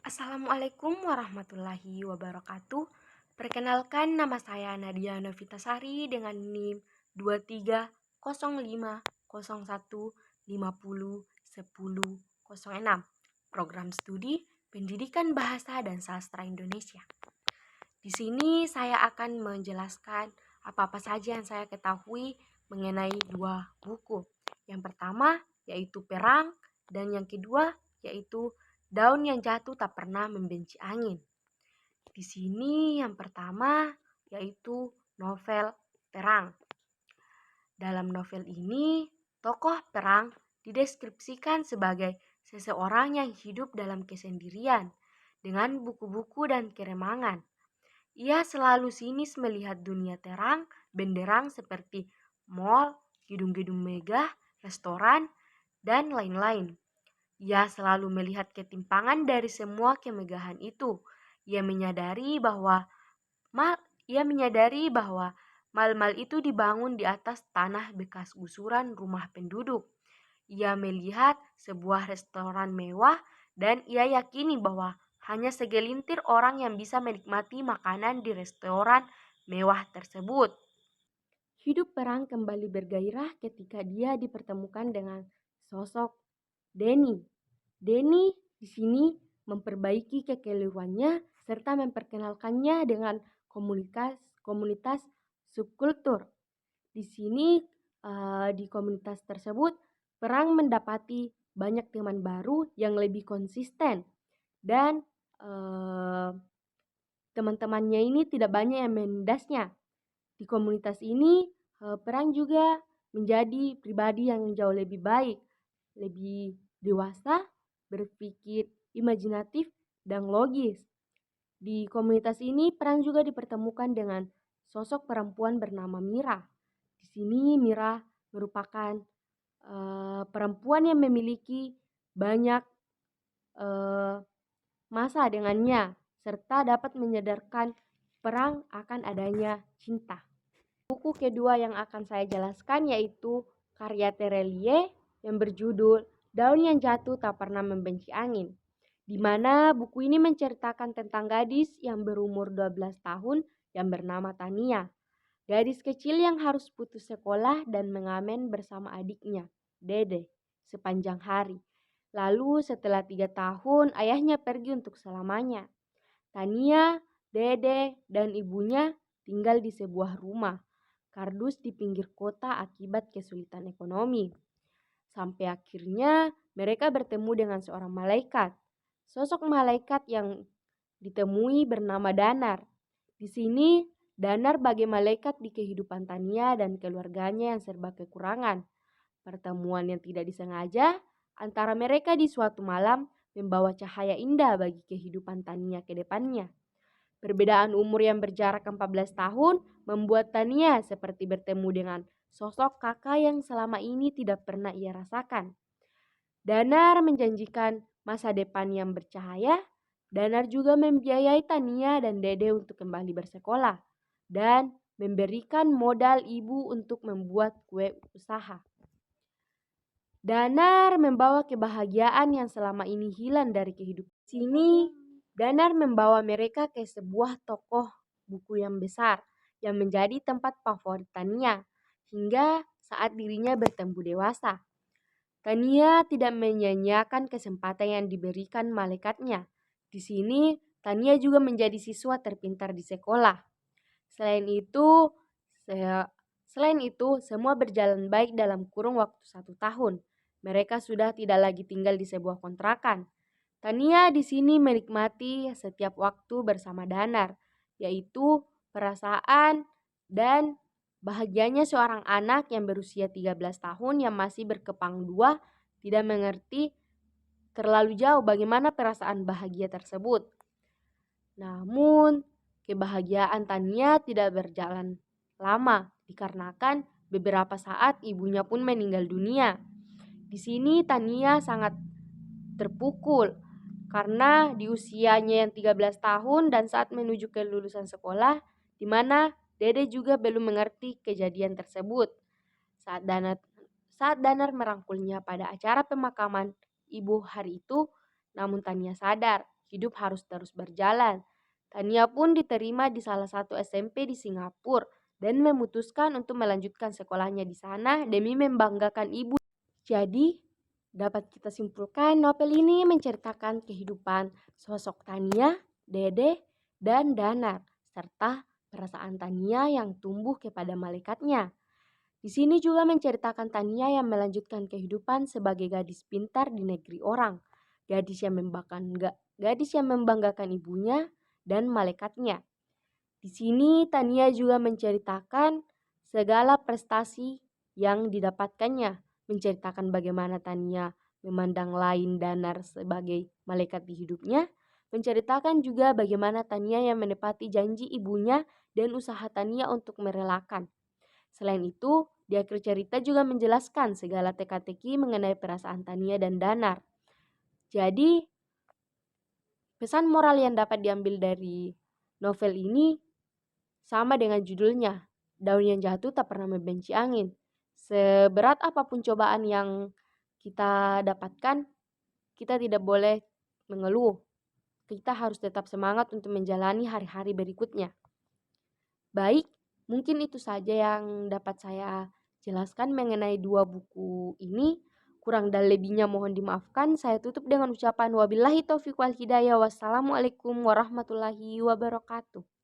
Assalamualaikum warahmatullahi wabarakatuh. Perkenalkan, nama saya Nadia Novitasari dengan NIM 230501501006. Program Studi Pendidikan Bahasa dan Sastra Indonesia. Di sini saya akan menjelaskan apa-apa saja yang saya ketahui mengenai dua buku. Yang pertama yaitu Perang dan yang kedua yaitu Daun yang Jatuh Tak Pernah Membenci Angin. Di sini yang pertama yaitu novel Perang. Dalam novel ini, tokoh Perang dideskripsikan sebagai seseorang yang hidup dalam kesendirian dengan buku-buku dan keremangan. Ia selalu sinis melihat dunia terang benderang seperti mall, gedung-gedung megah, restoran, dan lain-lain. Ia selalu melihat ketimpangan dari semua kemegahan itu. Ia menyadari bahwa mal-mal itu dibangun di atas tanah bekas gusuran rumah penduduk. Ia melihat sebuah restoran mewah dan ia yakini bahwa hanya segelintir orang yang bisa menikmati makanan di restoran mewah tersebut. Hidup Perang kembali bergairah ketika dia dipertemukan dengan sosok Denny. Denny di sini memperbaiki kekeliruannya serta memperkenalkannya dengan komunitas subkultur. Di sini di komunitas tersebut Perang mendapati banyak teman baru yang lebih konsisten dan teman-temannya ini tidak banyak yang menindasnya. Di komunitas ini Perang juga menjadi pribadi yang jauh lebih baik, lebih dewasa, berpikir imajinatif dan logis. Di komunitas ini Perang juga dipertemukan dengan sosok perempuan bernama Mira. Di sini Mira merupakan perempuan yang memiliki banyak masa dengannya serta dapat menyadarkan Perang akan adanya cinta. Buku kedua yang akan saya jelaskan yaitu karya Terelie yang berjudul Daun yang Jatuh Tak Pernah Membenci Angin, di mana buku ini menceritakan tentang gadis yang berumur 12 tahun yang bernama Tania. Gadis kecil yang harus putus sekolah dan mengamen bersama adiknya, Dede, sepanjang hari. Lalu setelah 3 tahun, ayahnya pergi untuk selamanya. Tania, Dede, dan ibunya tinggal di sebuah rumah kardus di pinggir kota akibat kesulitan ekonomi. Sampai akhirnya mereka bertemu dengan seorang malaikat. Sosok malaikat yang ditemui bernama Danar. Di sini Danar bagai malaikat di kehidupan Tania dan keluarganya yang serba kekurangan. Pertemuan yang tidak disengaja antara mereka di suatu malam membawa cahaya indah bagi kehidupan Tania ke depannya. Perbedaan umur yang berjarak 14 tahun membuat Tania seperti bertemu dengan sosok kakak yang selama ini tidak pernah ia rasakan. Danar menjanjikan masa depan yang bercahaya. Danar juga membiayai Tania dan Dede untuk kembali bersekolah dan memberikan modal ibu untuk membuat kue usaha. Danar membawa kebahagiaan yang selama ini hilang dari kehidupan. Sini Danar membawa mereka ke sebuah toko buku yang besar yang menjadi tempat favorit Tania hingga saat dirinya bertumbuh dewasa. Tania tidak menyia-nyiakan kesempatan yang diberikan malaikatnya. Di sini Tania juga menjadi siswa terpintar di sekolah. Selain itu, semua berjalan baik dalam kurun waktu 1 tahun. Mereka sudah tidak lagi tinggal di sebuah kontrakan. Tania di sini menikmati setiap waktu bersama Danar, yaitu perasaan dan bahagianya seorang anak yang berusia 13 tahun yang masih berkepang dua tidak mengerti terlalu jauh bagaimana perasaan bahagia tersebut. Namun, kebahagiaan Tania tidak berjalan lama dikarenakan beberapa saat ibunya pun meninggal dunia. Di sini Tania sangat terpukul karena di usianya yang 13 tahun dan saat menuju ke lulusan sekolah, di mana Dede juga belum mengerti kejadian tersebut. Saat Danar merangkulnya pada acara pemakaman ibu hari itu, namun Tania sadar hidup harus terus berjalan. Tania pun diterima di salah satu SMP di Singapura dan memutuskan untuk melanjutkan sekolahnya di sana demi membanggakan ibu. Jadi, dapat kita simpulkan novel ini menceritakan kehidupan sosok Tania, Dede, dan Danar, serta perasaan Tania yang tumbuh kepada malaikatnya. Di sini juga menceritakan Tania yang melanjutkan kehidupan sebagai gadis pintar di negeri orang, gadis yang membanggakan ibunya dan malaikatnya. Di sini Tania juga menceritakan segala prestasi yang didapatkannya, menceritakan bagaimana Tania memandang Lain Danar sebagai malaikat di hidupnya, menceritakan juga bagaimana Tania yang menepati janji ibunya dan usaha Tania untuk merelakan. Selain itu, di akhir cerita juga menjelaskan segala teka-teki mengenai perasaan Tania dan Danar. Jadi, pesan moral yang dapat diambil dari novel ini sama dengan judulnya, daun yang jatuh tak pernah membenci angin. Seberat apapun cobaan yang kita dapatkan, kita tidak boleh mengeluh. Kita harus tetap semangat untuk menjalani hari-hari berikutnya. Baik, mungkin itu saja yang dapat saya jelaskan mengenai dua buku ini. Kurang dan lebihnya mohon dimaafkan. Saya tutup dengan ucapan wabillahi taufiq wal hidayah. Wassalamualaikum warahmatullahi wabarakatuh.